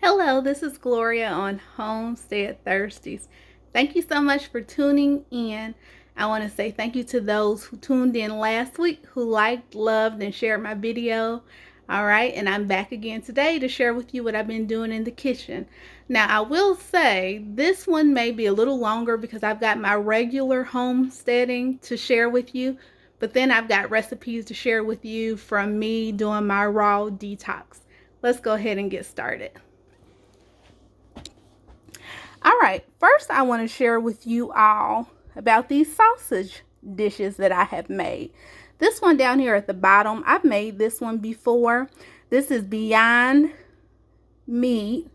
Hello, this is Gloria on Homestead Thursdays. Thank you so much for tuning in. I want to say thank you to those who tuned in last week, who liked, loved, and shared my video. All right, and I'm back again today to share with you what I've been doing in the kitchen. Now, I will say this one may be a little longer because I've got my regular homesteading to share with you, but then I've got recipes to share with you from me doing my raw detox. Let's go ahead and get started. All right, first I want to share with you all about these sausage dishes that I have made. This one down here at the bottom, I've made this one before. This is Beyond Meat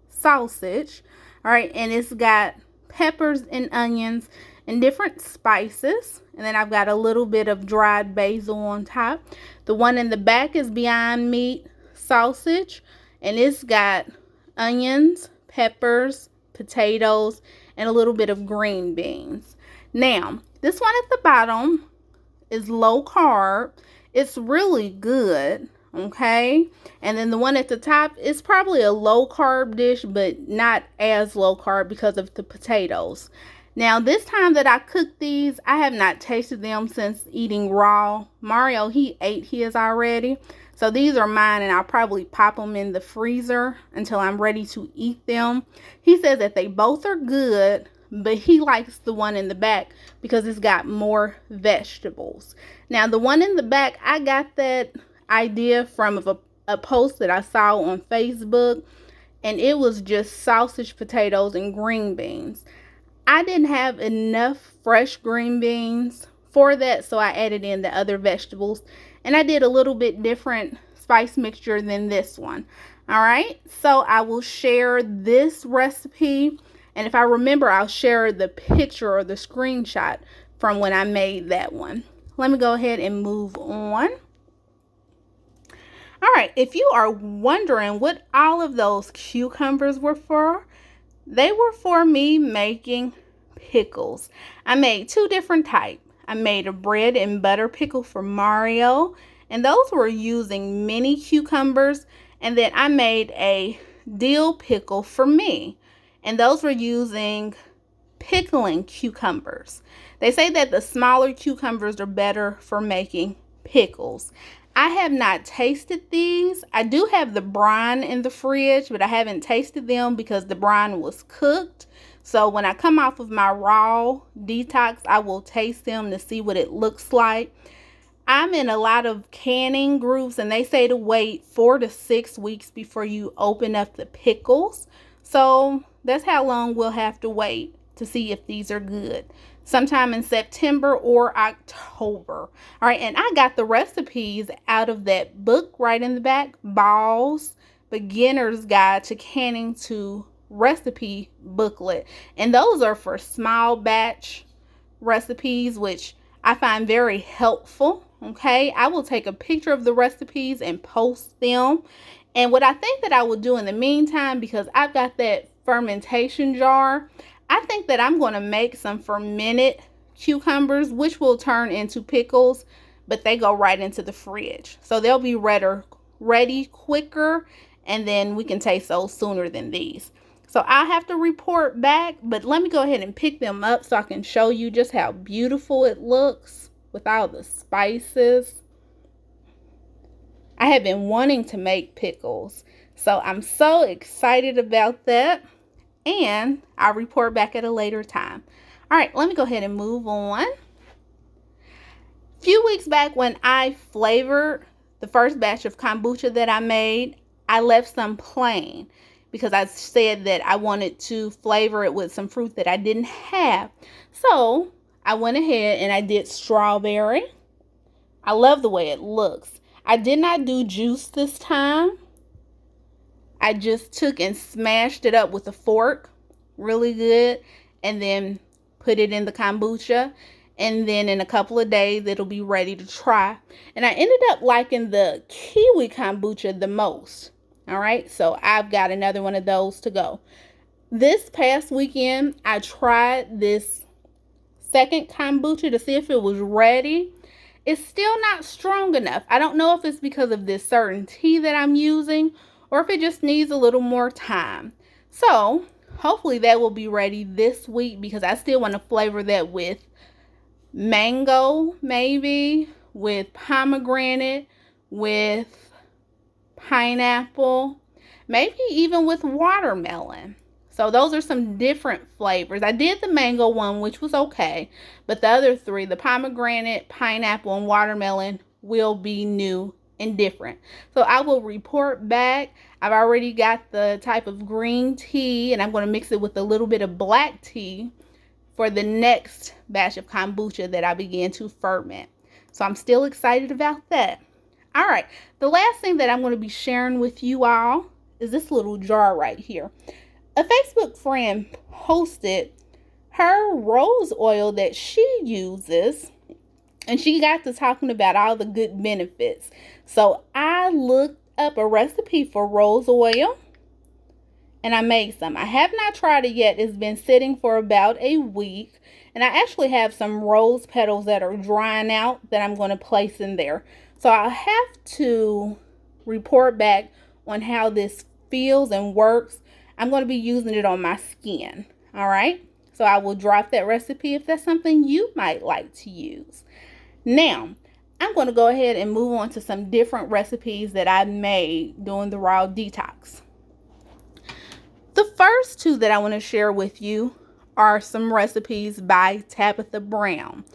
sausage. All right, and it's got peppers and onions and different spices. And then I've got a little bit of dried basil on top. The one in the back is Beyond Meat sausage, and it's got onions, peppers, potatoes, and a little bit of green beans. Now, this one at the bottom is low carb. It's really good, okay? And then the one at the top is probably a low carb dish, but not as low carb because of the potatoes. Now, this time that I cooked these, I have not tasted them since eating raw. Mario, he ate his already. So these are mine, and I'll probably pop them in the freezer until I'm ready to eat them. He says that they both are good, but he likes the one in the back because it's got more vegetables. Now, the one in the back, I got that idea from a post that I saw on Facebook, and it was just sausage, potatoes, and green beans. I didn't have enough fresh green beans for that, so I added in the other vegetables. And I did a little bit different spice mixture than this one. All right, so I will share this recipe. And if I remember, I'll share the picture or the screenshot from when I made that one. Let me go ahead and move on. All right, if you are wondering what all of those cucumbers were for, they were for me making pickles. I made two different types. I made a bread and butter pickle for Mario, and those were using mini cucumbers. And then I made a dill pickle for me, and those were using pickling cucumbers. They say that the smaller cucumbers are better for making pickles. I have not tasted these. I do have the brine in the fridge, but I haven't tasted them because the brine was cooked. So when I come off of my raw detox, I will taste them to see what it looks like. I'm in a lot of canning groups, and they say to wait 4 to 6 weeks before you open up the pickles. So that's how long we'll have to wait to see if these are good. Sometime in September or October. All right, and I got the recipes out of that book right in the back, Ball's Beginner's Guide to Canning to Recipe booklet. And those are for small batch recipes, which I find very helpful. Okay, I will take a picture of the recipes and post them. And what I think that I will do in the meantime, because I've got that fermentation jar, I think that I'm going to make some fermented cucumbers, which will turn into pickles, but they go right into the fridge. So they'll be ready quicker, and then we can taste those sooner than these. So I have to report back, but let me go ahead and pick them up so I can show you just how beautiful it looks with all the spices. I have been wanting to make pickles, so I'm so excited about that. And I'll report back at a later time. All right, let me go ahead and move on. A few weeks back when I flavored the first batch of kombucha that I made, I left some plain because I said that I wanted to flavor it with some fruit that I didn't have. So I went ahead and I did strawberry. I love the way it looks. I did not do juice this time. I just took and smashed it up with a fork, really good, and then put it in the kombucha. And then in a couple of days, it'll be ready to try. And I ended up liking the kiwi kombucha the most. All right, so I've got another one of those to go. This past weekend, I tried this second kombucha to see if it was ready. It's still not strong enough. I don't know if it's because of this certain tea that I'm using or if it just needs a little more time. So hopefully that will be ready this week, because I still want to flavor that with mango, maybe with pomegranate, with pineapple, maybe even with watermelon. So those are some different flavors. I did the mango one, which was okay, but the other three, the pomegranate, pineapple, and watermelon, will be new and different. So I will report back. I've already got the type of green tea, and I'm going to mix it with a little bit of black tea for the next batch of kombucha that I began to ferment. So I'm still excited about that. All right, the last thing that I'm going to be sharing with you all is this little jar right here. A Facebook friend posted her rose oil that she uses, and she got to talking about all the good benefits. So I looked up a recipe for rose oil, and I made some. I have not tried it yet. It's been sitting for about a week, and I actually have some rose petals that are drying out that I'm going to place in there. So I'll have to report back on how this feels and works. I'm going to be using it on my skin. All right. So I will drop that recipe if that's something you might like to use. Now, I'm going to go ahead and move on to some different recipes that I made during the raw detox. The first two that I want to share with you are some recipes by Tabitha Brown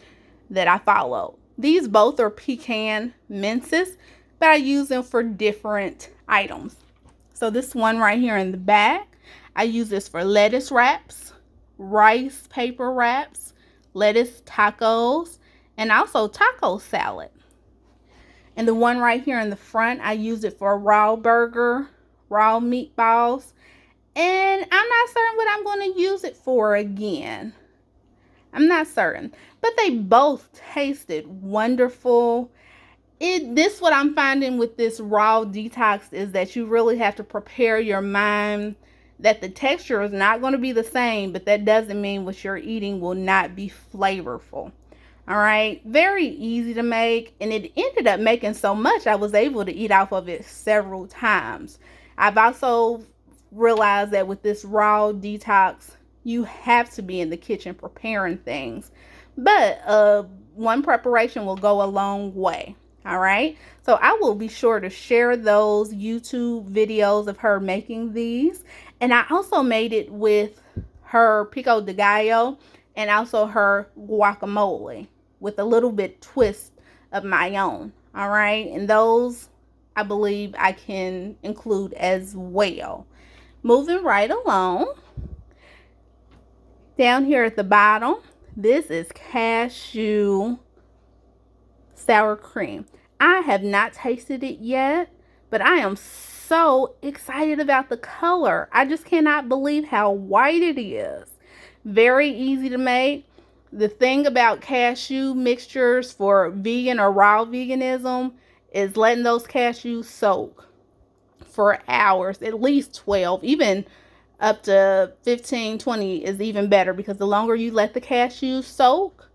that I followed. These both are pecan minces, but I use them for different items. So this one right here in the back, I use this for lettuce wraps, rice paper wraps, lettuce tacos, and also taco salad. And the one right here in the front, I use it for a raw burger, raw meatballs, and I'm not certain what I'm going to use it for again. I'm not certain, but they both tasted wonderful. This what I'm finding with this raw detox is that you really have to prepare your mind that the texture is not going to be the same, but that doesn't mean what you're eating will not be flavorful. All right, very easy to make, and it ended up making so much I was able to eat off of it several times. I've also realized that with this raw detox, you have to be in the kitchen preparing things, but one preparation will go a long way. All right, so I will be sure to share those YouTube videos of her making these, and I also made it with her pico de gallo and also her guacamole with a little bit twist of my own. All right, and those I believe I can include as well. Moving right along, down here at the bottom, this is cashew sour cream. I have not tasted it yet, but I am so excited about the color. I just cannot believe how white it is. Very easy to make. The thing about cashew mixtures for vegan or raw veganism is letting those cashews soak for hours, at least 12, even up to 15, 20 is even better, because the longer you let the cashews soak,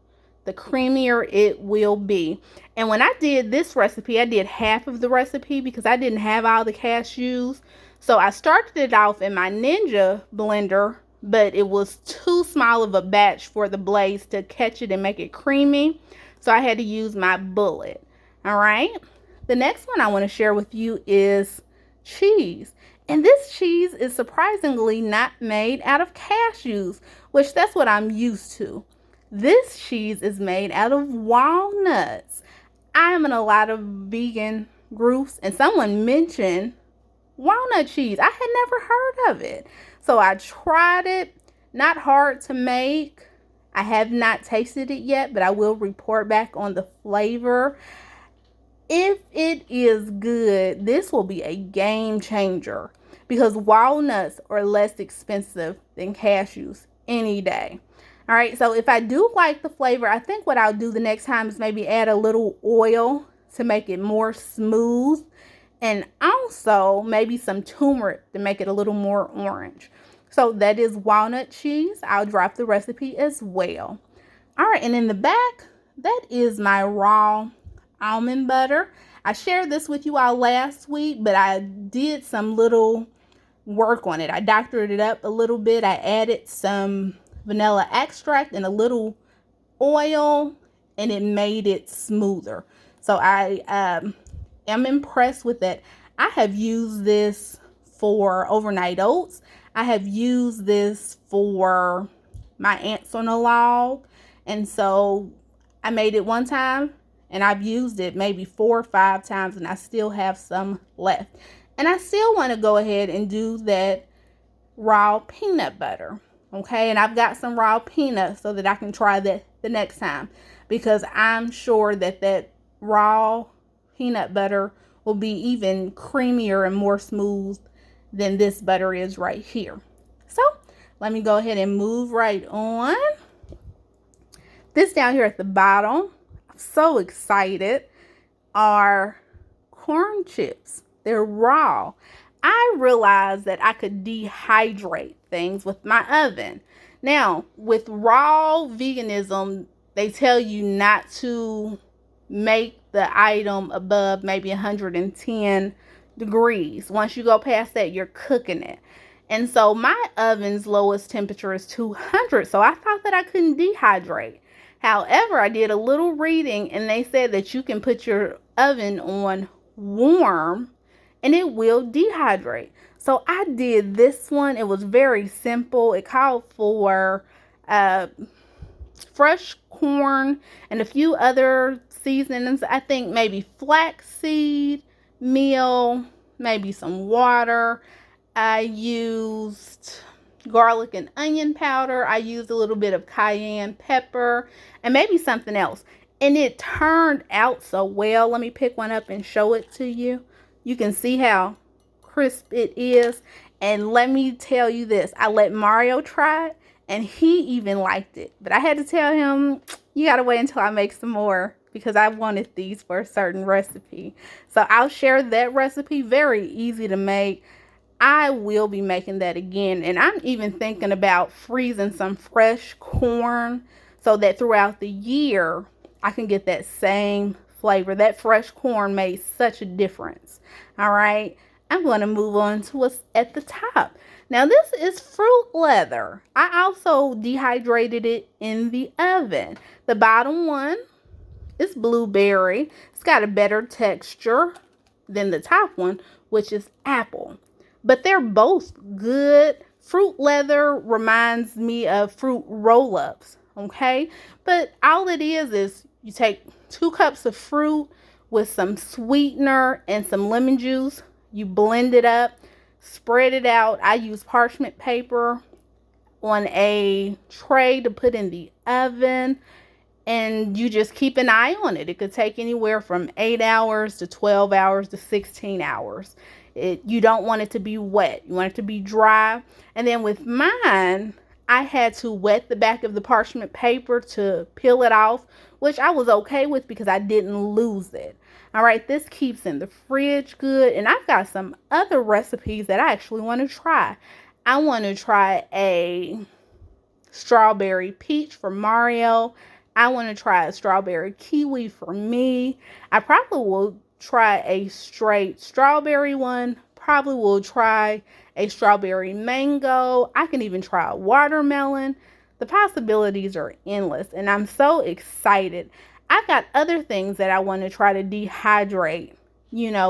the creamier it will be. And when I did this recipe, I did half of the recipe because I didn't have all the cashews. So I started it off in my Ninja blender, but it was too small of a batch for the blades to catch it and make it creamy. So I had to use my bullet. All right. The next one I want to share with you is cheese. And this cheese is surprisingly not made out of cashews, which that's what I'm used to. This cheese is made out of walnuts. I am in a lot of vegan groups, and someone mentioned walnut cheese. I had never heard of it. So I tried it. Not hard to make. I have not tasted it yet, but I will report back on the flavor. If it is good, this will be a game changer, because walnuts are less expensive than cashews any day. All right, so if I do like the flavor, I think what I'll do the next time is maybe add a little oil to make it more smooth, and also maybe some turmeric to make it a little more orange. So that is walnut cheese. I'll drop the recipe as well. All right, and in the back, that is my raw almond butter. I shared this with you all last week, but I did some little work on it. I doctored it up a little bit. I added some vanilla extract and a little oil, and it made it smoother. So I am impressed with that. I have used this for overnight oats. I have used this for my ants on a log. And so I made it one time and I've used it maybe 4 or 5 times, and I still have some left. And I still want to go ahead and do that raw peanut butter. Okay, and I've got some raw peanuts so that I can try that the next time, because I'm sure that that raw peanut butter will be even creamier and more smooth than this butter is right here. So let me go ahead and move right on. This down here at the bottom, I'm so excited, are corn chips. They're raw. I realized that I could dehydrate things with my oven. Now, with raw veganism, they tell you not to make the item above maybe 110 degrees. Once you go past that, you're cooking it. And so my oven's lowest temperature is 200, so I thought that I couldn't dehydrate. However, I did a little reading and they said that you can put your oven on warm and it will dehydrate. So I did this one. It was very simple. It called for fresh corn and a few other seasonings. I think maybe flaxseed meal, maybe some water. I used garlic and onion powder. I used a little bit of cayenne pepper and maybe something else. And it turned out so well. Let me pick one up and show it to you. You can see how crisp it is. And let me tell you this. I let Mario try it and he even liked it. But I had to tell him, you got to wait until I make some more, because I wanted these for a certain recipe. So I'll share that recipe. Very easy to make. I will be making that again. And I'm even thinking about freezing some fresh corn so that throughout the year I can get that same flavor. That fresh corn made such a difference. All right, I'm going to move on to what's at the top. Now this is fruit leather. I also dehydrated it in the oven. The bottom one is blueberry. It's got a better texture than the top one, which is apple. But they're both good. Fruit leather reminds me of fruit roll-ups, okay? But all it is you take 2 cups of fruit with some sweetener and some lemon juice. You blend it up, spread it out. I use parchment paper on a tray to put in the oven. And you just keep an eye on it. It could take anywhere from 8 hours to 12 hours to 16 hours. You don't want it to be wet. You want it to be dry. And then with mine, I had to wet the back of the parchment paper to peel it off, which I was okay with because I didn't lose it. All right, this keeps in the fridge good. And I've got some other recipes that I actually want to try. I want to try a strawberry peach for Mario. I want to try a strawberry kiwi for me. I probably will try a straight strawberry one. Probably will try a strawberry mango. I can even try a watermelon. The possibilities are endless and I'm so excited. I've got other things that I want to try to dehydrate,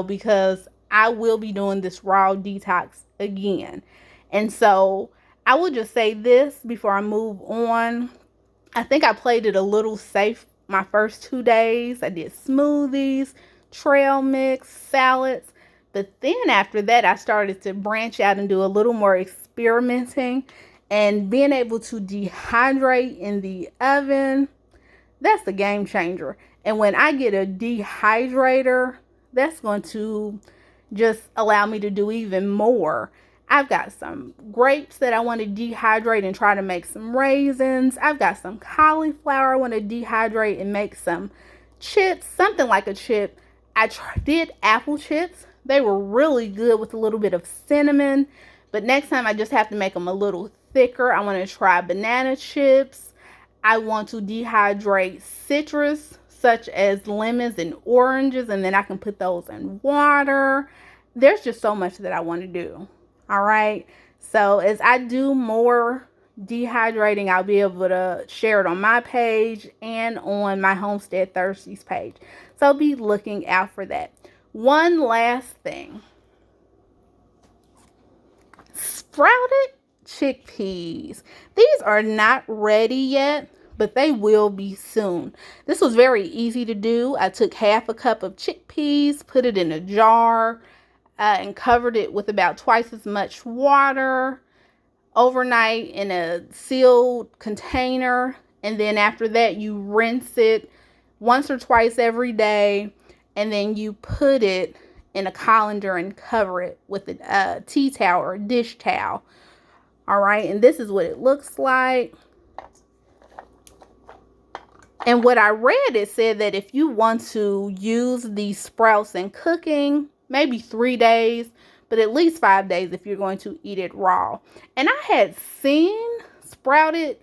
because I will be doing this raw detox again. And so I will just say this before I move on. I think I played it a little safe my first 2 days. I did smoothies, trail mix, salads. But then after that, I started to branch out and do a little more experimenting. And being able to dehydrate in the oven, that's a game changer. And when I get a dehydrator, that's going to just allow me to do even more. I've got some grapes that I want to dehydrate and try to make some raisins. I've got some cauliflower I want to dehydrate and make some chips, something like a chip. I did apple chips. They were really good with a little bit of cinnamon. But next time I just have to make them a little thicker. I want to try banana chips. I want to dehydrate citrus such as lemons and oranges, and then I can put those in water. There's just so much that I want to do. All right. So as I do more dehydrating, I'll be able to share it on my page and on my Homestead Thursdays page. So be looking out for that. One last thing. Sprouted chickpeas. These are not ready yet, but they will be soon. This was very easy to do. I took half a cup of chickpeas, put it in a jar, and covered it with about twice as much water overnight in a sealed container. And then after that, you rinse it once or twice every day. And then you put it in a colander and cover it with a tea towel or a dish towel. All right. And this is what it looks like. And what I read, it said that if you want to use these sprouts in cooking, maybe 3 days, but at least 5 days if you're going to eat it raw. And I had seen sprouted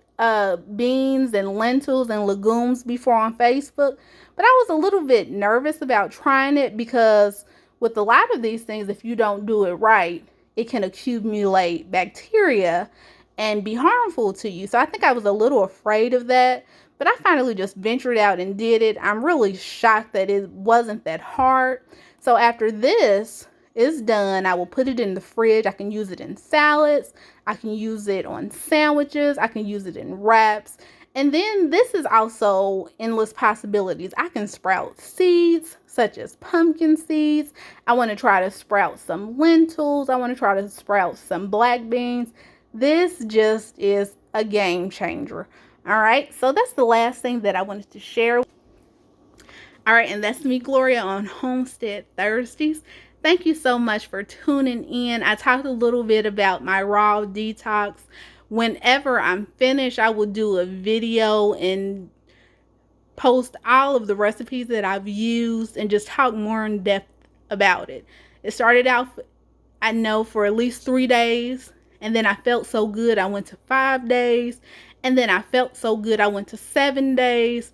beans and lentils and legumes before on Facebook, but I was a little bit nervous about trying it because with a lot of these things, if you don't do it right, it can accumulate bacteria and be harmful to you. So I think I was a little afraid of that, but I finally just ventured out and did it. I'm really shocked that it wasn't that hard. So after this is done, I will put it in the fridge. I can use it in salads. I can use it on sandwiches. I can use it in wraps. And then this is also endless possibilities. I can sprout seeds such as pumpkin seeds. I want to try to sprout some lentils. I want to try to sprout some black beans. This just is a game changer. All right, so that's the last thing that I wanted to share. All right, and that's me, Gloria, on Homestead Thursdays. Thank you so much for tuning in. I talked a little bit about my raw detox. Whenever I'm finished, I will do a video and post all of the recipes that I've used and just talk more in depth about it. It started out, I know, for at least 3 days. And then I felt so good, I went to 5 days. And then I felt so good, I went to 7 days.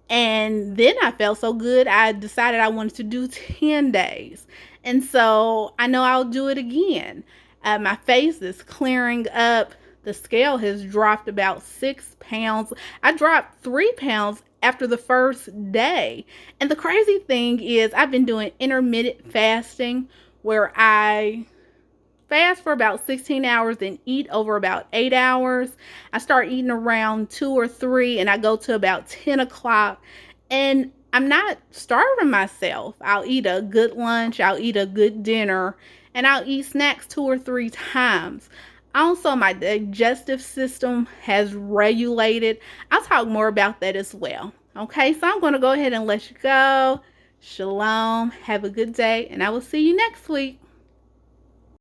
And then I felt so good, I decided I wanted to do 10 days. And so I know I'll do it again. My face is clearing up. The scale has dropped about 6 pounds. I dropped 3 pounds after the first day. And the crazy thing is I've been doing intermittent fasting where I fast for about 16 hours and eat over about 8 hours. I start eating around 2 or 3 and I go to about 10 o'clock. And I'm not starving myself. I'll eat a good lunch, I'll eat a good dinner, and I'll eat snacks 2 or 3 times. Also, my digestive system has regulated. I'll talk more about that as well. Okay, so I'm going to go ahead and let you go. Shalom. Have a good day, and I will see you next week.